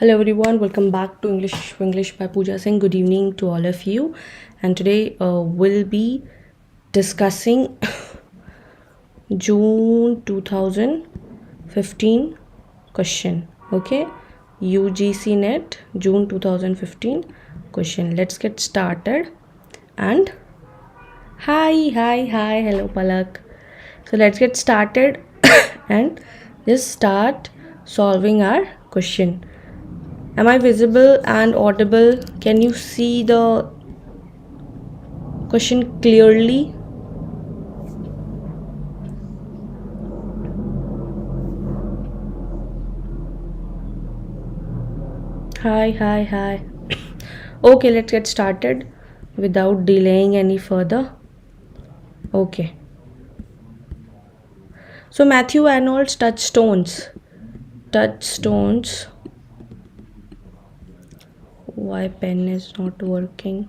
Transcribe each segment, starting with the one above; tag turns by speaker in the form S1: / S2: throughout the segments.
S1: Hello everyone, welcome back to English by Pooja Singh. Good evening to all of you. And today we'll be discussing June 2015 question. Okay, UGC net June 2015 question. Let's get started. And hi, hello Palak. So let's get started and just start solving our question. Am I visible and audible? Can you see the question clearly? Hi. Okay, let's get started without delaying any further. Okay. So Matthew Arnold's touchstones. Touchstones. Why pen is not working?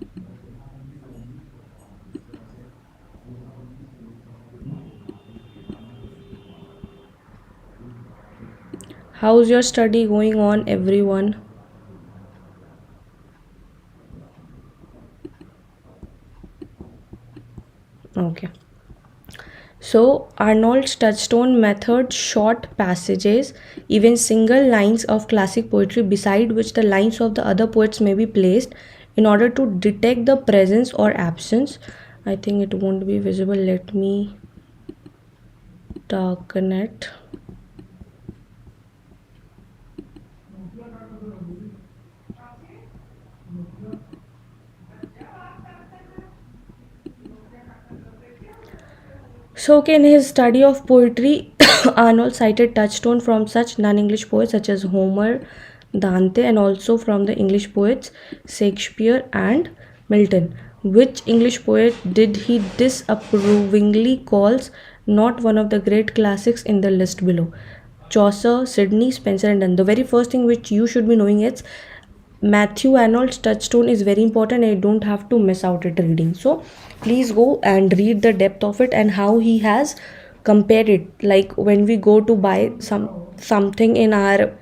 S1: How's your study going on, everyone? Okay. So, Arnold's touchstone method, short passages, even single lines of classic poetry beside which the lines of the other poets may be placed in order to detect the presence or absence. I think it won't be visible. Let me darken it. So, in his study of poetry, Arnold cited touchstone from such non-English poets such as Homer, Dante, and also from the English poets Shakespeare and Milton. Which English poet did he disapprovingly calls not one of the great classics in the list below? Chaucer, Sidney, Spenser, and Donne. The very first thing which you should be knowing is Matthew Arnold's touchstone is very important. I don't have to miss out it reading. So please go and read the depth of it and how he has compared it. Like when we go to buy something in our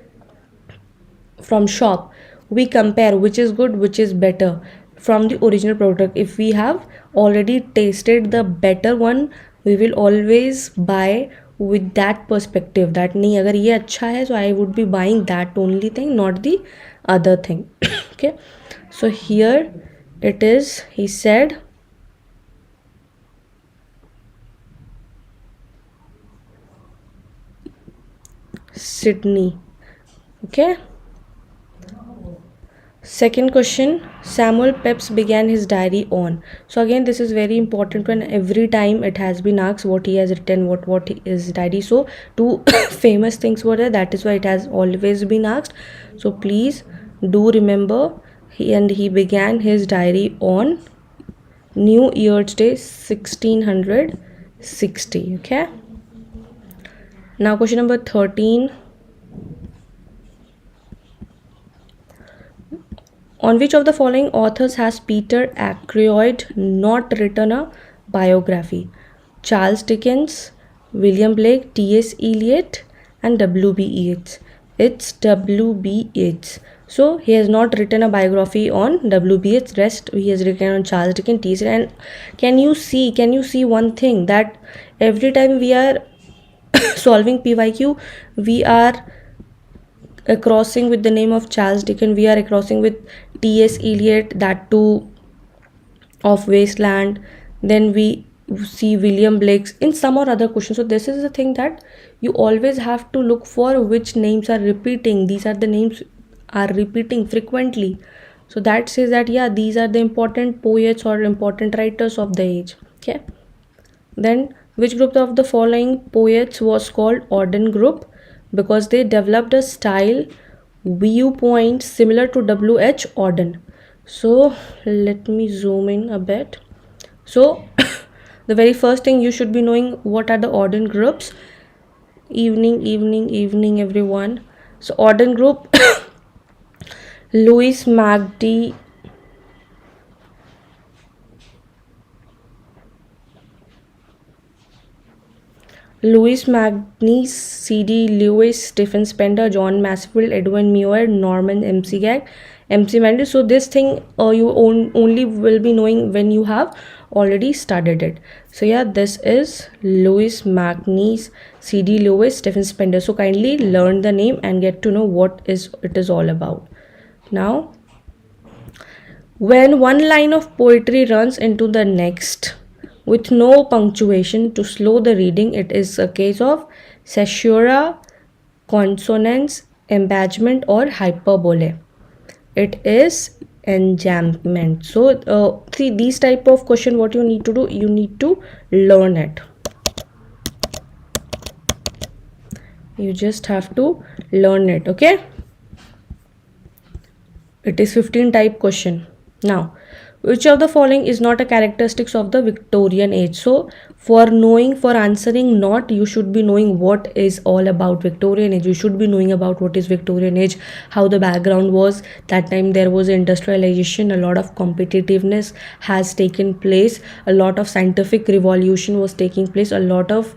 S1: from shop, we compare which is good, which is better from the original product. If we have already tasted the better one, we will always buy with that perspective that nahi agar ye acha hai, so I would be buying that only thing, not the other thing. Okay, so here it is. He said, Sydney. Okay. Second question, Samuel Pepys began his diary on. So again, this is very important when every time it has been asked what he has written, what is diary. So two famous things were there. That is why it has always been asked. So please do remember. He began his diary on New Year's Day 1660. Okay. Now question number 13. On which of the following authors has Peter Ackroyd not written a biography? Charles Dickens, William Blake, T.S. Eliot, and W.B. Yeats. It's W.B. Yeats. So he has not written a biography on W.B. Yeats. Rest he has written on Charles Dickens, T.S. And can you see one thing, that every time we are solving PYQ, we are crossing with the name of Charles Dickens, we are crossing with T.S. Eliot, that too of Wasteland. Then we see William Blake's in some or other question. So this is the thing that you always have to look for which names are repeating. These are the names are repeating frequently. So that says that yeah, these are the important poets or important writers of the age. Okay. Then which group of the following poets was called Auden group? Because they developed a style viewpoint similar to W.H. Auden. So let me zoom in a bit. So the very first thing you should be knowing, what are the Auden groups? Evening everyone. So Auden group, Louis Magdy, Louis Magnus, C.D. Lewis, Stephen Spender, John Masefield, Edwin Muir, Norman MC Gag, MC Mendes. So this thing you only will be knowing when you have already studied it. So yeah, this is Louis Magnus, C.D. Lewis, Stephen Spender. So kindly learn the name and get to know what it is all about. Now, when one line of poetry runs into the next with no punctuation to slow the reading, it is a case of caesura, consonance, embellishment, or hyperbole. It is enjambment. So, see these type of question. What you need to do, you need to learn it. You just have to learn it. Okay. It is 15 type question. Now, which of the following is not a characteristics of the Victorian age? So, for answering not, you should be knowing what is all about Victorian age. You should be knowing about what is Victorian age, how the background was. That time there was industrialization, a lot of competitiveness has taken place, a lot of scientific revolution was taking place, a lot of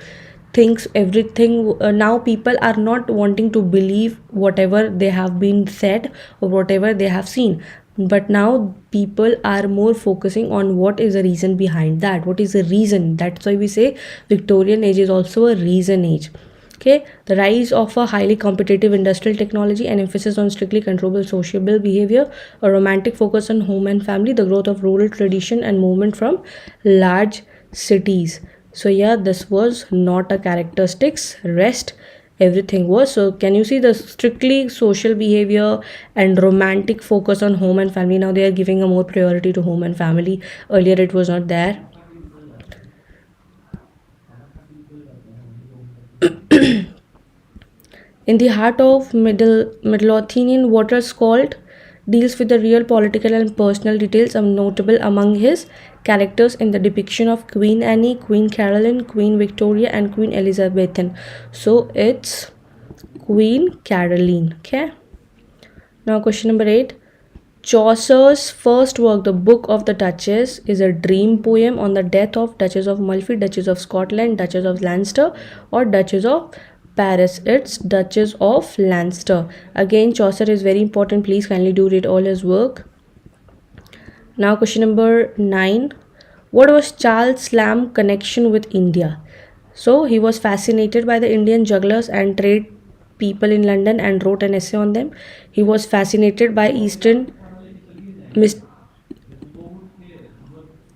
S1: things, everything. Now people are not wanting to believe whatever they have been said or whatever they have seen, but now people are more focusing on what is the reason behind that, what is the reason. That's why we say Victorian age is also a reason age. Okay, the rise of a highly competitive industrial technology, an emphasis on strictly controllable sociable behavior, a romantic focus on home and family, the growth of rural tradition and movement from large cities. So yeah, this was not a characteristics, rest everything was. So can you see the strictly social behavior and romantic focus on home and family? Now they are giving a more priority to home and family. Earlier it was not there. In the heart of Midlothian, Waters called deals with the real political and personal details. Notable among his characters in the depiction of Queen Anne, Queen Caroline, Queen Victoria, and Queen Elizabethan. So it's Queen Caroline. Okay. Now question number 8. Chaucer's first work, the Book of the Duchess, is a dream poem on the death of Duchess of Malfi, Duchess of Scotland, Duchess of Leinster, or Duchess of Paris. It's Duchess of Leinster. Again, Chaucer is very important. Please kindly do read all his work. Now question number 9. What was Charles Lamb's connection with India? So he was fascinated by the Indian jugglers and trade people in London and wrote an essay on them. He was fascinated by Eastern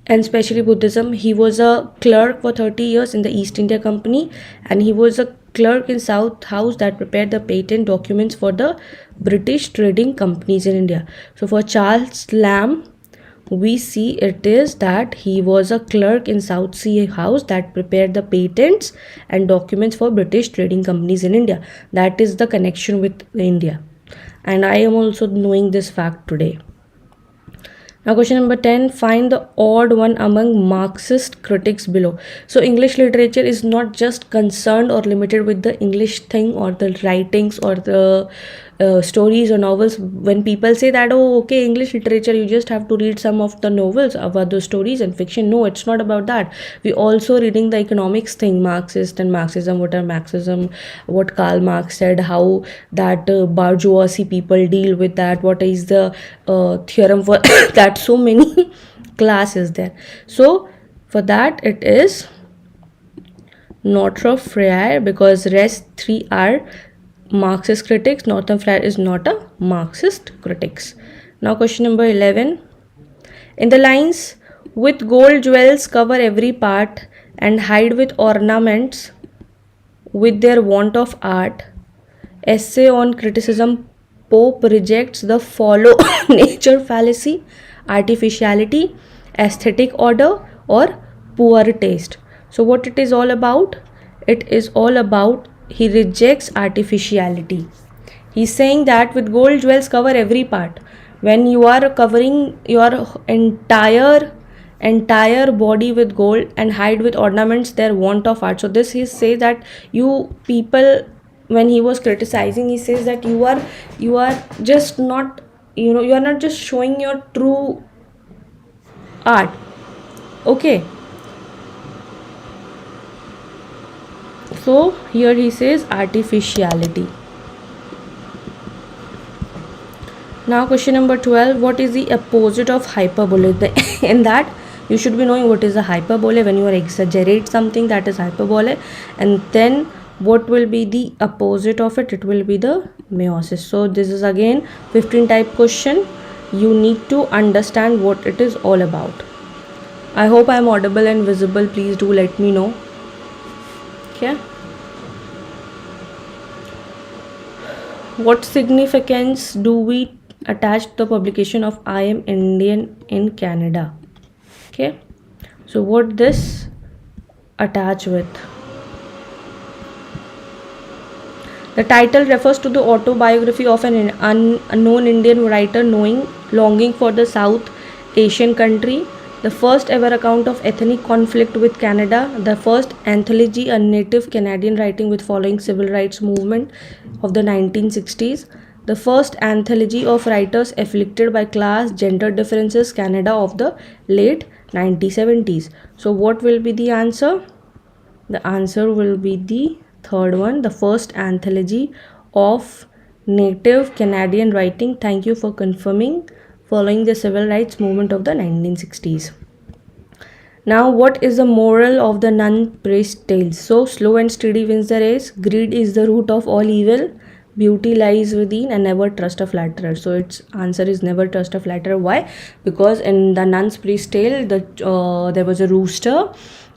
S1: and especially Buddhism. He was a clerk for 30 years in the East India Company, and he was a clerk in South House that prepared the patent documents for the British trading companies in India. So for Charles Lamb, we see it is that he was a clerk in South Sea House that prepared the patents and documents for British trading companies in India. That is the connection with India, and I am also knowing this fact today. Now question number 10, find the odd one among Marxist critics below. So English literature is not just concerned or limited with the English thing or the writings or the stories or novels. When people say that, oh okay, English literature, you just have to read some of the novels about the stories and fiction. No, it's not about that. We also reading the economics thing, Marxist and Marxism, what are Marxism, what Karl Marx said, how that bourgeoisie people deal with that, what is the theorem for that. So many classes there. So for that it is Northrop Frere, because rest 3 are Marxist critics. Northrop Frere is not a Marxist critics. Now question number 11. In the lines, with gold jewels cover every part and hide with ornaments with their want of art, essay on criticism, Pope rejects the follow nature fallacy, artificiality, aesthetic order, or poor taste. So what it is all about? It is all about he rejects artificiality. He's saying that with gold jewels cover every part. When you are covering your entire body with gold and hide with ornaments their want of art. So this he says that you people, when he was criticizing, he says that you are just not, you are not just showing your true art. Okay, So here he says artificiality. Now question number 12, what is the opposite of hyperbole? In that you should be knowing what is a hyperbole. When you are exaggerate something, that is hyperbole. And then what will be the opposite of it? It will be the meiosis. So this is again 15 type question. You need to understand what it is all about. I hope I am audible and visible. Please do let me know. Okay. What significance do we attach to the publication of I Am Indian in Canada? Okay. So what this attach with? The title refers to the autobiography of an unknown Indian writer longing for the South Asian country. The first ever account of ethnic conflict with Canada, the first anthology, a native Canadian writing with following civil rights movement of the 1960s, the first anthology of writers afflicted by class, gender differences, Canada of the late 1970s. So what will be the answer? The answer will be the third one, the first anthology of native Canadian writing. Thank you for confirming. Following the civil rights movement of the 1960s. Now, what is the moral of the nun priest tale? So, slow and steady wins the race. Greed is the root of all evil. Beauty lies within, and never trust a flatterer. So, its answer is never trust a flatterer. Why? Because in the nun's priest tale, there was a rooster,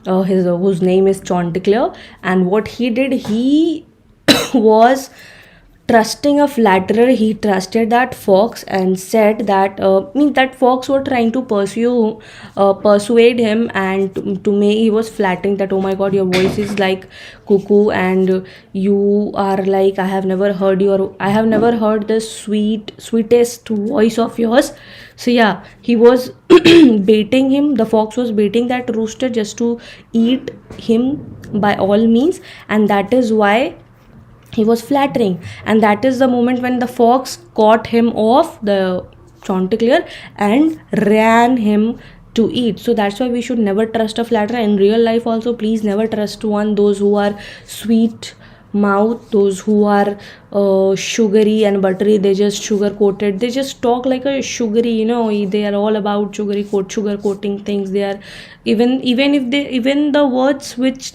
S1: whose name is Chanticleer, and what he did, he was trusting a flatterer. He trusted that fox and said that that fox were trying to persuade him, and to me he was flattering that, oh my god, your voice is like cuckoo, and you are like, I have never heard the sweetest voice of yours. So yeah, he was baiting him. The fox was baiting that rooster just to eat him by all means, and that is why he was flattering. And that is the moment when the fox caught him off the Chanticleer and ran him to eat. So that's why we should never trust a flatterer. In real life also, please never trust those who are sweet mouth, those who are sugary and buttery. They just sugar coated, they just talk like a sugary, they are all about sugar coating things. They are even the words which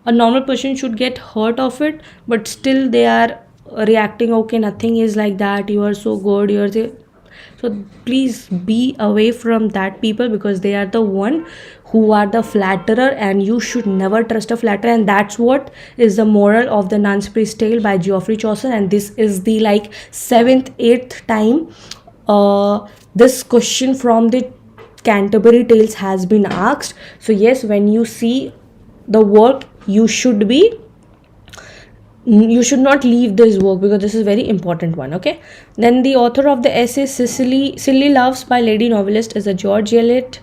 S1: a normal person should get hurt of it, but still they are reacting, okay, nothing is like that, you are so good, so please be away from that people, because they are the one who are the flatterer, and you should never trust a flatterer. And that's what is the moral of the Nun's Priest Tale by Geoffrey Chaucer. And this is the 7th 8th time this question from the Canterbury Tales has been asked. So yes, when you see the work, you should not leave this work, because this is very important one. Okay, then the author of the essay Silly Loves by Lady Novelist is a George Eliot,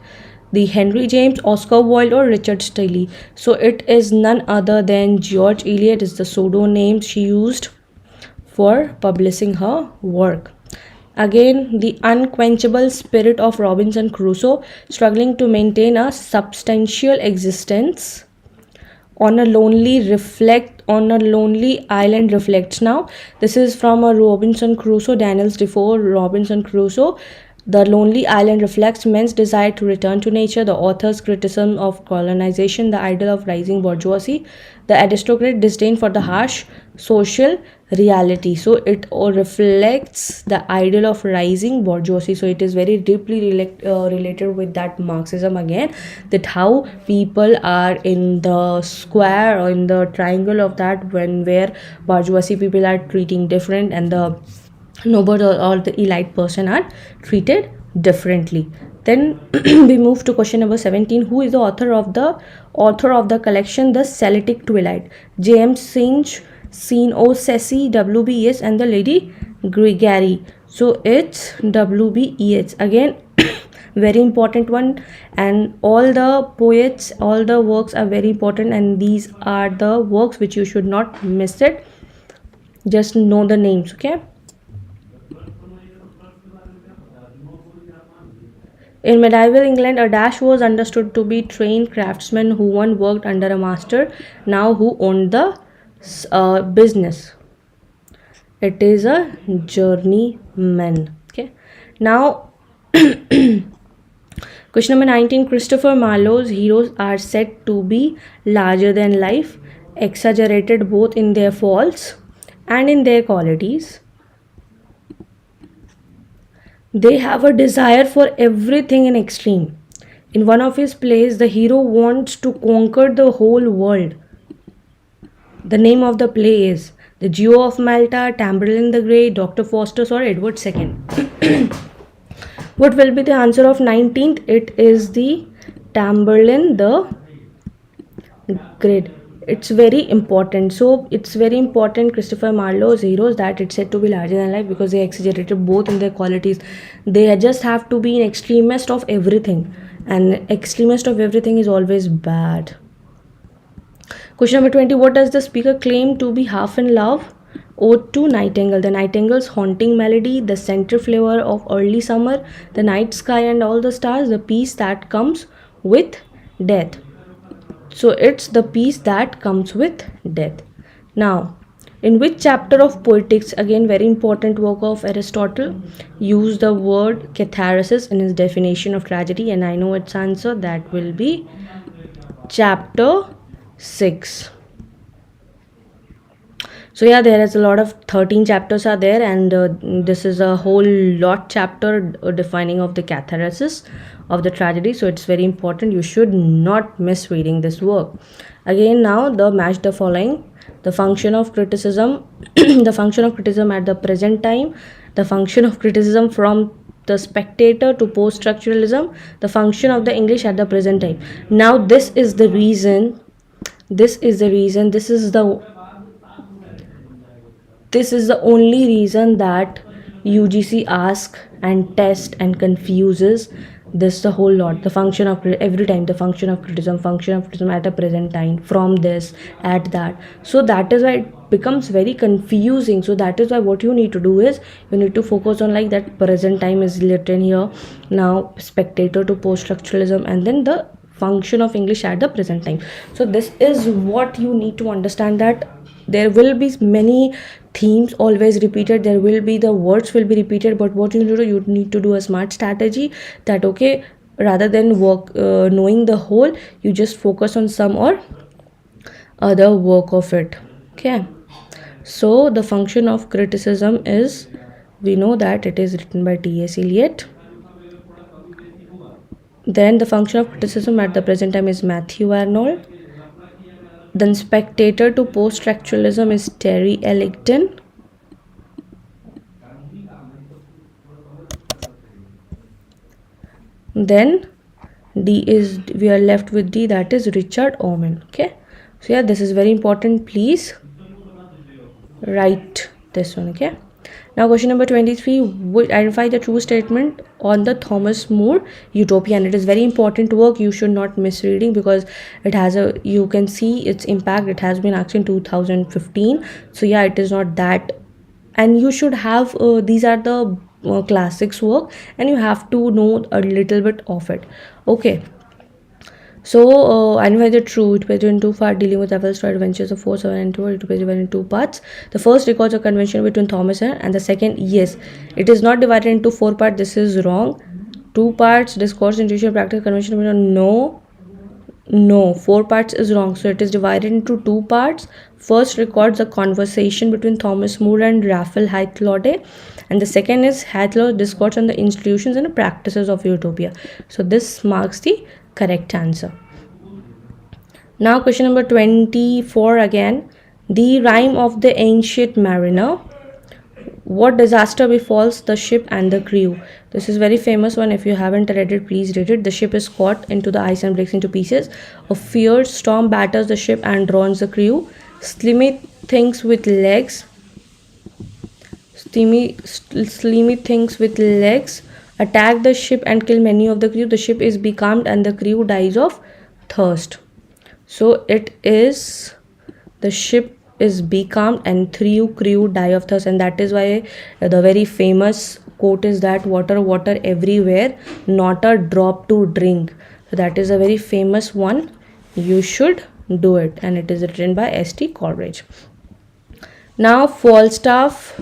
S1: the Henry James, Oscar Wilde, or Richard Staley. So it is none other than George Eliot. Is the pseudonym she used for publishing her work. Again, the unquenchable spirit of Robinson Crusoe, struggling to maintain a substantial existence on a lonely island, reflects. Now this is from a Robinson Crusoe, Daniel Defoe, Robinson Crusoe. The lonely island reflects men's desire to return to nature, the author's criticism of colonization, the ideal of rising bourgeoisie, the aristocratic disdain for the harsh social reality. So it reflects the ideal of rising bourgeoisie. So it is very deeply related with that Marxism again, that how people are in the square or in the triangle of that, where bourgeoisie people are treating different, and the noble or the elite person are treated differently. Then we move to question number 17. Who is the author of the collection The Celtic Twilight? James Singe, Sean O'Cessy, W.B. Yeats, and the Lady Gregory. So it's W.B. Yeats again. Very important one, and all the poets, all the works are very important, and these are the works which you should not miss it. Just know the names. Okay. In medieval England, a dash was understood to be trained craftsmen who one worked under a master, now who owned the business. It is a journeyman. Okay. Now, question number 19. Christopher Marlowe's heroes are said to be larger than life, exaggerated both in their faults and in their qualities. They have a desire for everything in extreme. In one of his plays, the hero wants to conquer the whole world. The name of the play is The Jew of Malta, Tamburlaine the Great, Dr. Faustus, or Edward II. What will be the answer of 19th? It is the Tamburlaine the Great. It's very important. So it's very important, Christopher Marlowe's heroes, that it's said to be larger than life because they exaggerated both in their qualities. They just have to be an extremist of everything, and extremist of everything is always bad. Question number 20. What does the speaker claim to be half in love? Ode to Nightingale. The nightingale's haunting melody, the center flavor of early summer, the night sky and all the stars, the peace that comes with death. So it's the peace that comes with death. Now, in which chapter of Poetics, again very important work of Aristotle, use the word catharsis in his definition of tragedy? And I know its answer. That will be chapter 6. So yeah, there is a lot of 13 chapters are there, and this is a whole lot chapter defining of the catharsis of the tragedy. So it's very important. You should not miss reading this work. Again, now the match the following. The function of criticism, the function of criticism at the present time, the function of criticism from the Spectator to post-structuralism, the function of the English at the present time. Now this is the reason, this is the only reason that UGC asks and tests and confuses this the whole lot. The function of every time, the function of criticism at a present time, from this, at that. So that is why it becomes very confusing. So that is why what you need to do is you need to focus on like that present time is written here. Now Spectator to post-structuralism, and then the function of English at the present time. So this is what you need to understand, that there will be many themes always repeated, there will be the words will be repeated, but what you need to do a smart strategy, that okay, rather than work knowing the whole, you just focus on some or other work of it. Okay, so the function of criticism is, we know that it is written by T.S. Eliot. Then the function of criticism at the present time is Matthew Arnold. Then Spectator to post-structuralism is Terry Ellington. Then D is, we are left with D, that is Richard Oman. Okay, so yeah, this is very important. Please write this one. Okay, now question number 23. Would identify the true statement on the Thomas More Utopia, and it is very important work. You should not miss reading because it has a, you can see its impact. It has been asked in 2015. So yeah, it is not that, and you should have these are the classics work, and you have to know a little bit of it. Okay, so identify the true Utopia in two parts, dealing with Evel's adventures of 4, 7 and 2. Utopia is divided in two parts. The first records a convention between Thomas and the second, yes, it is not divided into 4 parts. This is wrong. 2 parts, discourse, intuition, practice, convention between, no, 4 parts is wrong. So it is divided into 2 parts. First records a conversation between Thomas More and Raphael Haidlaude, and the second is Haidlaude's discourse on the institutions and the practices of Utopia. So this marks the correct answer. Now question number 24 again. The rhyme of the ancient mariner. What disaster befalls the ship and the crew? This is very famous one. If you haven't read it, please read it. The ship is caught into the ice and breaks into pieces. A fierce storm batters the ship and drowns the crew. Slimy things with legs attack the ship and kill many of the crew. The ship is becalmed and the crew dies of thirst. So it is, the ship is becalmed and crew die of thirst, and that is why the very famous quote is that water, water everywhere, not a drop to drink. So that is a very famous one. You should do it, and it is written by S.T. Coleridge. Now, Falstaff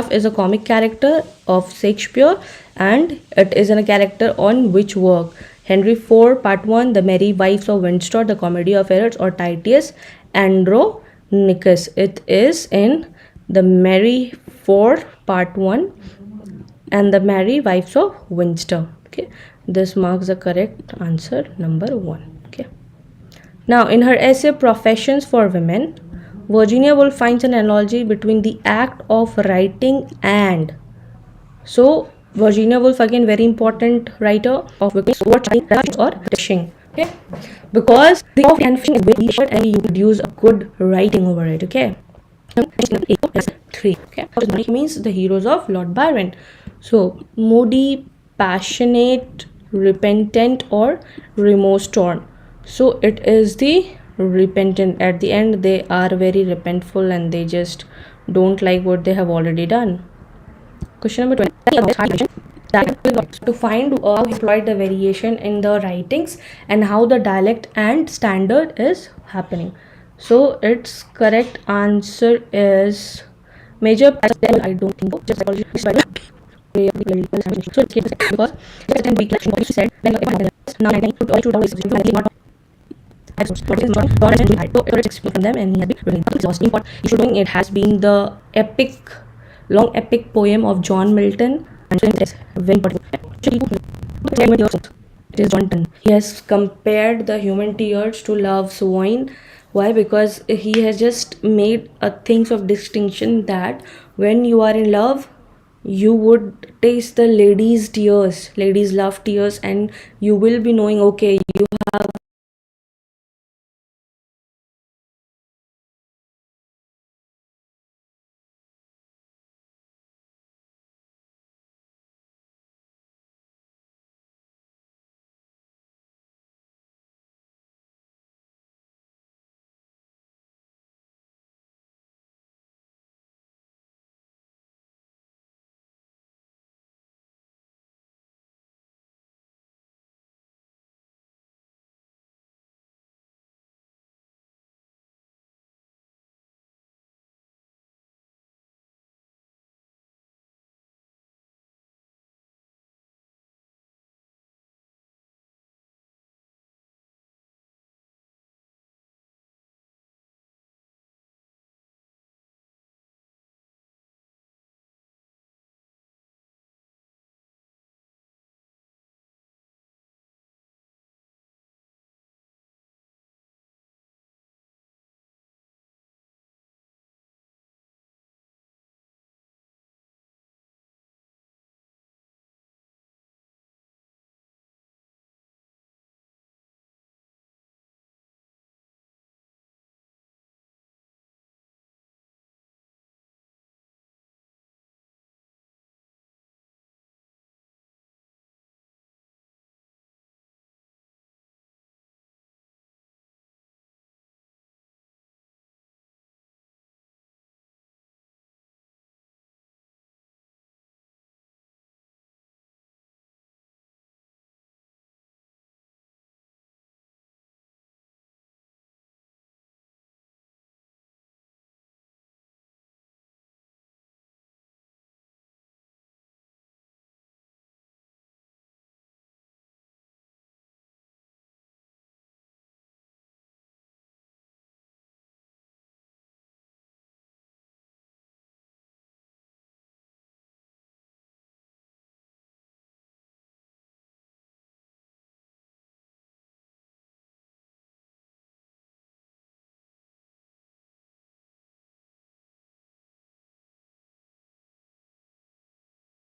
S1: is a comic character of Shakespeare, and it is a character on which work? Henry IV, Part 1, The Merry Wives of Windsor, The Comedy of Errors, or Titius Andronicus. It is in The Merry IV, Part 1, and The Merry Wives of Windsor. Okay, this marks the correct answer, number 1. Okay. Now, in her essay Professions for Women, Virginia Woolf finds an analogy between the act of writing and. So, Virginia Woolf, again, very important writer of books or fishing. Okay, because the of and fishing is very short and you could use a good writing over it. Okay. 3. Okay, it means the heroes of Lord Byron. So, moody, passionate, repentant, or remorse torn. So, it is the repentant. At the end, they are very repentful and they just don't like what they have already done. Question number 20. To find how he employed the variation in the writings and how the dialect and standard is happening. So its correct answer is major. I don't think so. Just psychology. So it's because second week like she said when now I think to always not from them and he has been really exhausting. What you should doing it has been the long epic poem of John Milton and it is very it is John Donne. He has compared the human tears to love's wine. Why? Because he has just made a things of distinction that when you are in love, you would taste the ladies love tears, and you will be knowing, okay, you have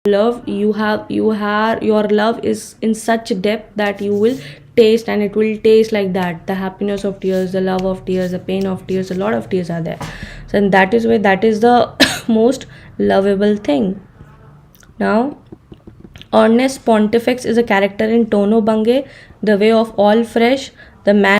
S1: love your love is in such depth that you will taste, and it will taste like that, the happiness of tears, the love of tears, the pain of tears, a lot of tears are there. So and that is why that is the most lovable thing. Now, Honest Pontifex is a character in Tono Bungay, The Way of All Fresh, The Man.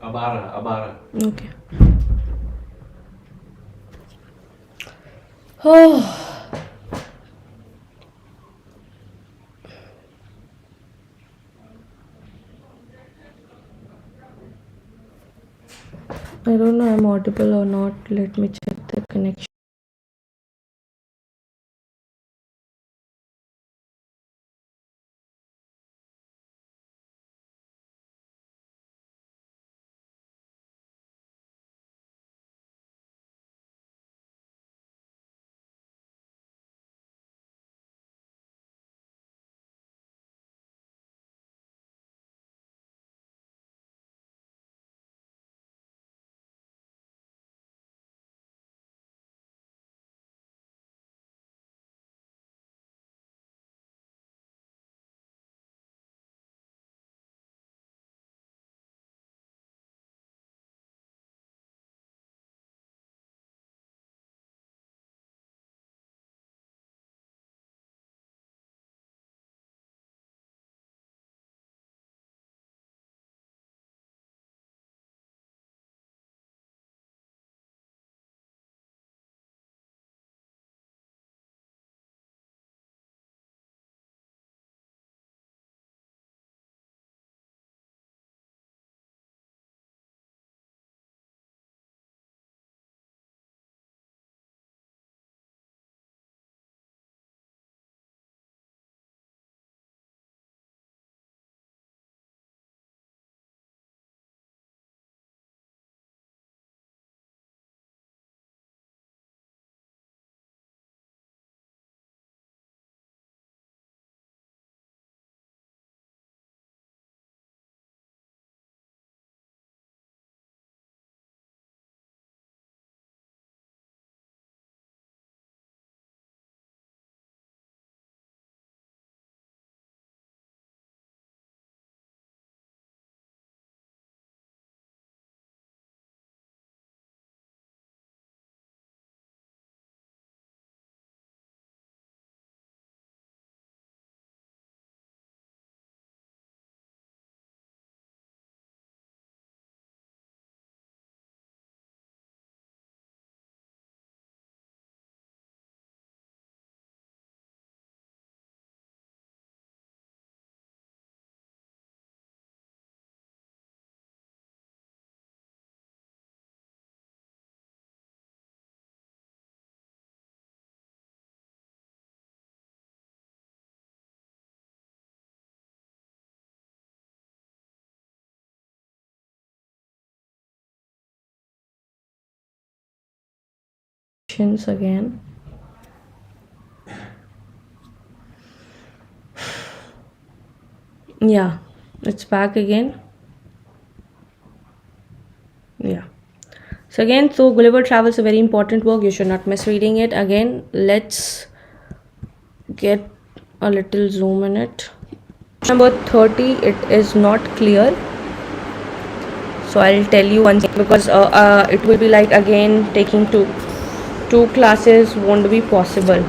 S2: Abara.
S1: Okay. Oh. I don't know I'm audible or not. Let me check the connection. Again. Yeah, it's back again. Yeah. So again, so Gulliver Travels a very important work. You should not miss reading it. Again, let's get a little zoom in it. Number 30, it is not clear. So I'll tell you once because it will be like again taking two classes won't be possible.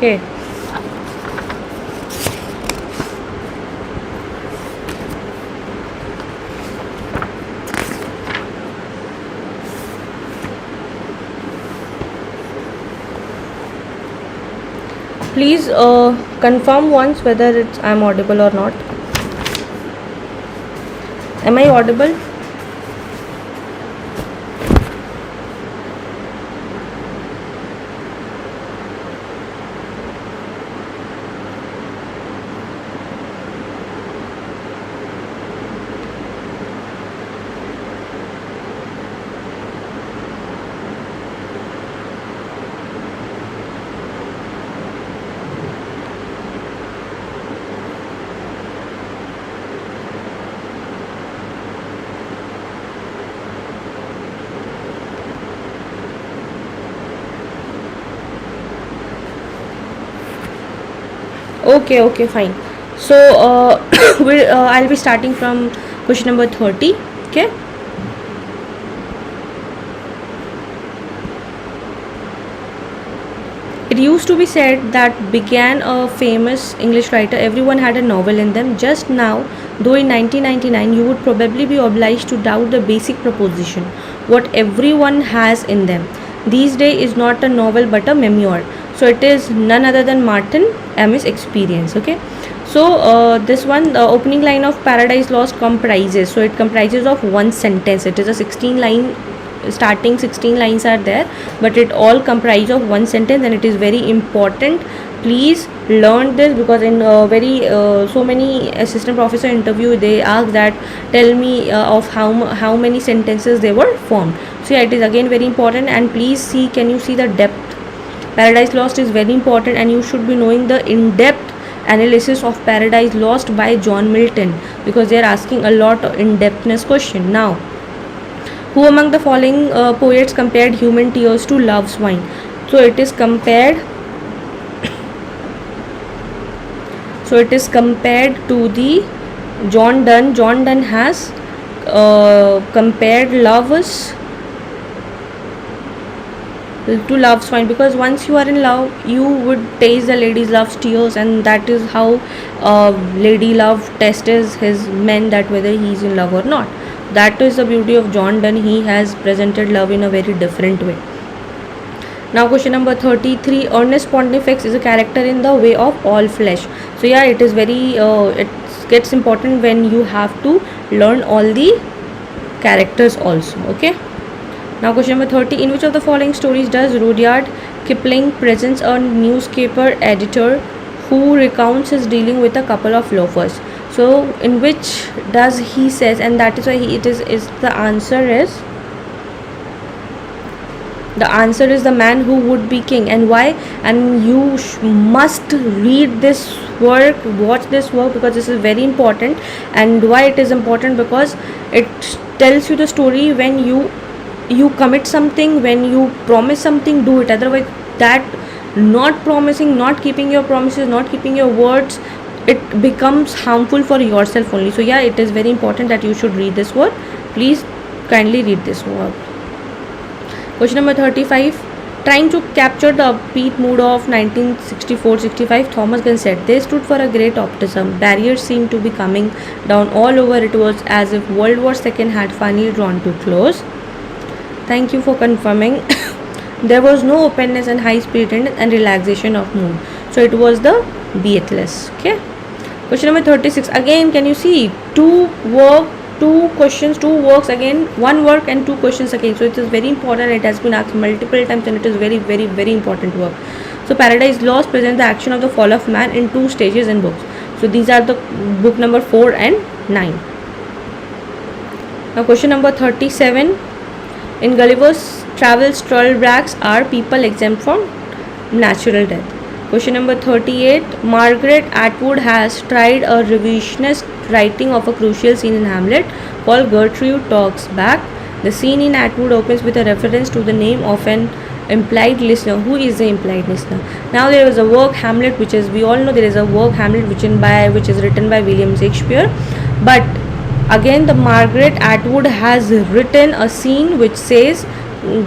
S1: Okay. Please confirm once whether I'm audible or not. Am I audible? Okay, okay, fine. So I'll be starting from question number 30. Okay. It used to be said that began a famous English writer, everyone had a novel in them. Just now, though in 1999 you would probably be obliged to doubt the basic proposition, what everyone has in them. These days is not a novel but a memoir. So it is none other than Martin Amis' experience. Okay. So this one, the opening line of Paradise Lost comprises. So it comprises of one sentence. It is a 16 line, starting 16 lines are there, but it all comprises of one sentence, and it is very important. Please learn this, because in very so many assistant professor interview they ask that tell me of how many sentences they were formed. So yeah, it is again very important. And please see, can you see the depth? Paradise Lost is very important, and you should be knowing the in-depth analysis of Paradise Lost by John Milton, because they are asking a lot of in-depthness question. Now, who among the following poets compared human tears to love's wine? So it is compared. So it is compared to the John Donne. John Donne has compared lovers to love's wine, because once you are in love you would taste the lady's love's tears, and that is how lady love tests his men, that whether he is in love or not. That is the beauty of John Donne. He has presented love in a very different way. Now question number 33, Ernest Pontifex is a character in The Way of All Flesh. So yeah, it is very it gets important when you have to learn all the characters also. Okay. Now question number 30, in which of the following stories does Rudyard Kipling presents a newspaper editor who recounts his dealing with a couple of loafers? So in which does he says, and that is why the answer is The Man Who Would Be King. And why? And you must read this work, watch this work, because this is very important. And why it is important? Because it tells you the story. When you commit something, when you promise something, do it. Otherwise, that not promising, not keeping your promises, not keeping your words, it becomes harmful for yourself only. So yeah, it is very important that you should read this work. Please kindly read this work. Question number 35, trying to capture the upbeat mood of 1964-65, Thomas Gunn said, they stood for a great optimism. Barriers seemed to be coming down all over. It was as if World War II had finally drawn to close. Thank you for confirming. There was no openness and high spirit and relaxation of mood. So it was the Beatles. Okay. Question number 36. Again, can you see two questions, two works again, one work and two questions again. So it is very important. It has been asked multiple times, and it is very, very, very important work. So Paradise Lost presents the action of the fall of man in two stages in books. So these are the book number 4 and 9. Now question number 37. In Gulliver's Travels, Trollbrags are people exempt from natural death. Question number 38. Margaret Atwood has tried a revisionist writing of a crucial scene in Hamlet called Gertrude Talks Back. The scene in Atwood opens with a reference to the name of an implied listener. Who is the implied listener? Now there is a work Hamlet, which is, we all know there is a work Hamlet which is written by William Shakespeare. But again, the Margaret Atwood has written a scene which says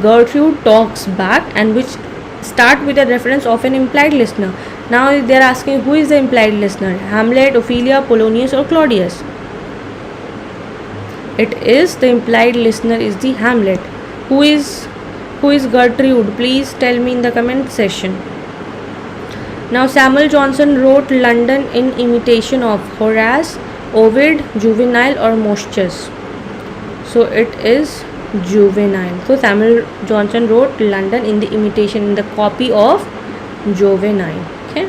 S1: Gertrude talks back, and which start with a reference of an implied listener. Now they are asking who is the implied listener, Hamlet, Ophelia, Polonius or Claudius. It is the implied listener is the Hamlet. Who is Gertrude? Please tell me in the comment section. Now Samuel Johnson wrote London in imitation of Horace, Ovid, Juvenal or Moschus. So it is Juvenal. So Samuel Johnson wrote London in the imitation, in the copy of Juvenal. Okay.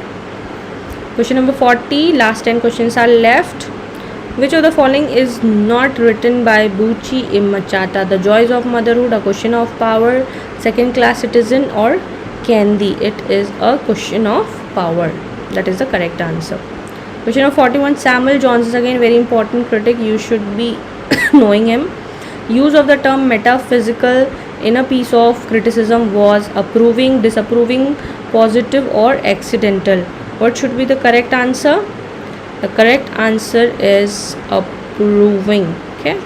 S1: Question number 40. Last 10 questions are left. Which of the following is not written by Bucci Immachata? The Joys of Motherhood, A Question of Power, Second Class Citizen or Candy? It is a question of power. That is the correct answer. Question number 41. Samuel Johnson, again very important critic. You should be knowing him. Use of the term metaphysical in a piece of criticism was approving, disapproving, positive or accidental. What should be the correct answer? The correct answer is approving. Okay.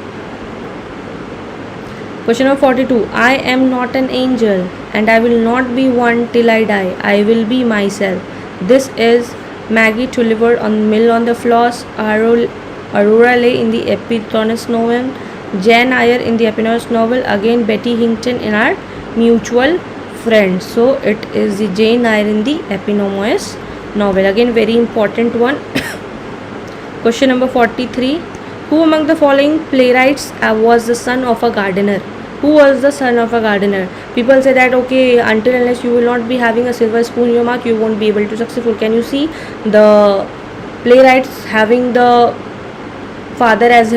S1: Question number 42. I am not an angel and I will not be one till I die. I will be myself. This is Maggie Tulliver on Mill on the Floss, Aurora Leigh in the Epiphanius novel, Jane Eyre in the Epiphanius novel, again Betty Hinkton in our mutual friend. So it is the Jane Eyre in the Epiphanius novel. Again very important one. Question number 43. Who among the following playwrights was the son of a gardener? Who was the son of a gardener? People say that okay, until unless you will not be having a silver spoon in your mouth, you won't be able to successful. Can you see the playwrights having the father as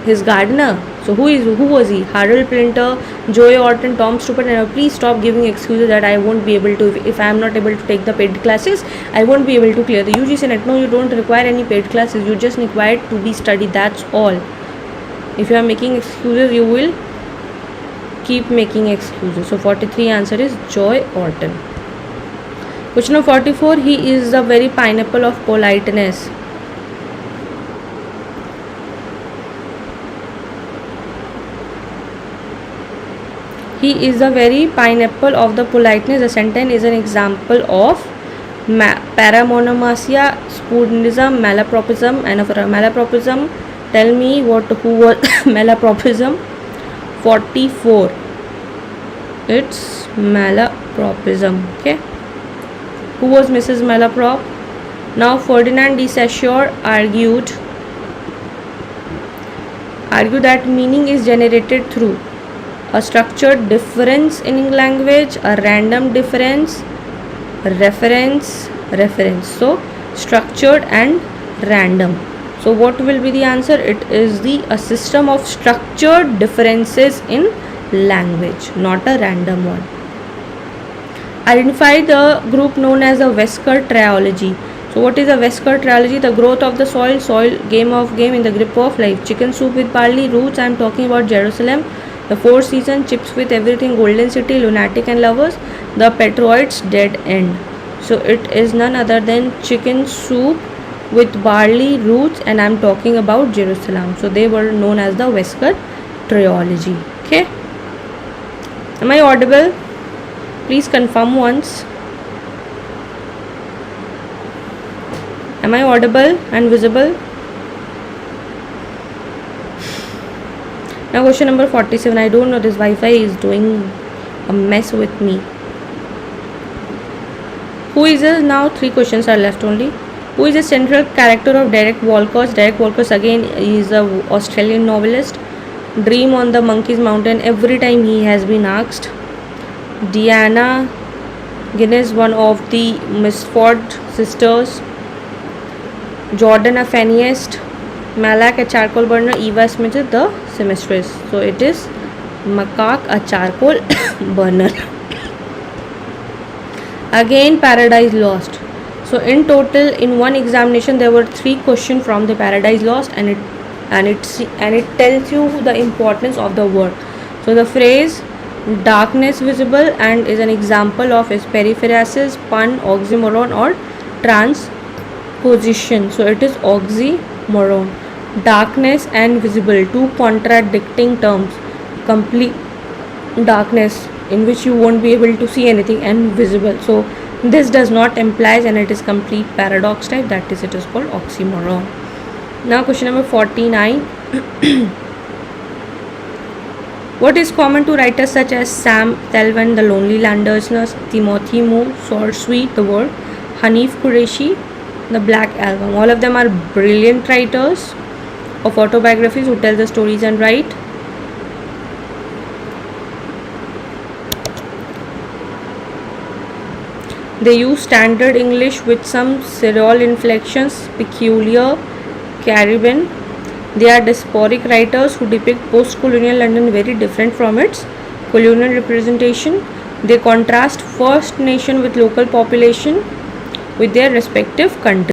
S1: his gardener? So who was he? Harold Plinter, Joey Orton, Tom Stupid. And please stop giving excuses that I won't be able to, if I am not able to take the paid classes, I won't be able to clear the UGC net. No, you don't require any paid classes. You just require to be studied. That's all. If you are making excuses, you will keep making excuses. So 43 answer is Joy Orton. Question number 44. He is the very pineapple of politeness. He is the very pineapple of the politeness. The sentence is an example of paramonomasia, spoonism, malapropism, and of malapropism. Tell me who was malapropism. 44. It's malapropism. Okay. Who was Mrs. Malaprop? Now Ferdinand de Saussure argued that meaning is generated through a structured difference in language, a random difference, reference. So structured and random. So what will be the answer? It is a system of structured differences in language, not a random one. Identify the group known as the Wesker trilogy. So what is a Wesker trilogy? The growth of the soil, game in the grip of life, chicken soup with barley, roots. I am talking about Jerusalem. The Four Seasons, Chips with Everything, Golden City, Lunatic and Lovers, The Patriots, Dead End. So it is none other than chicken soup with barley, roots, and I am talking about Jerusalem. So they were known as the Wesker trilogy. Okay. Am I audible? Please confirm once. Am I audible and visible? Now question number 47. I don't know, this Wi-Fi is doing a mess with me. Who is this? Now 3 questions are left only. Who is the central character of Derek Walcott? Derek Walcott again is an Australian novelist. Dream on the Monkey's Mountain. Every time he has been asked. Diana Guinness, one of the Misford sisters. Jordan, a Fannyist. Malak, a charcoal burner. Eva Smith, the seamstress. So it is Macaque, a charcoal burner. Again Paradise Lost. So in total in one examination there were 3 questions from the Paradise Lost, and it tells you the importance of the word. So the phrase darkness visible and is an example of its periphrasis, pun, oxymoron or transposition. So it is oxymoron. Darkness and visible, 2 contradicting terms. Complete darkness in which you won't be able to see anything and visible. So this does not implies, and it is complete paradox type, that is, it is called oxymoron. Now question number 49. What is common to writers such as Sam Thelvan, The Lonely Landers, Timothy Moore, Saoirse, The Word, Hanif Qureshi, The Black Album? All of them are brilliant writers of autobiographies who tell the stories and write. They use standard English with some Creole inflections, peculiar Caribbean. They are diasporic writers who depict post-colonial London very different from its colonial representation. They contrast First Nation with local population with their respective countries.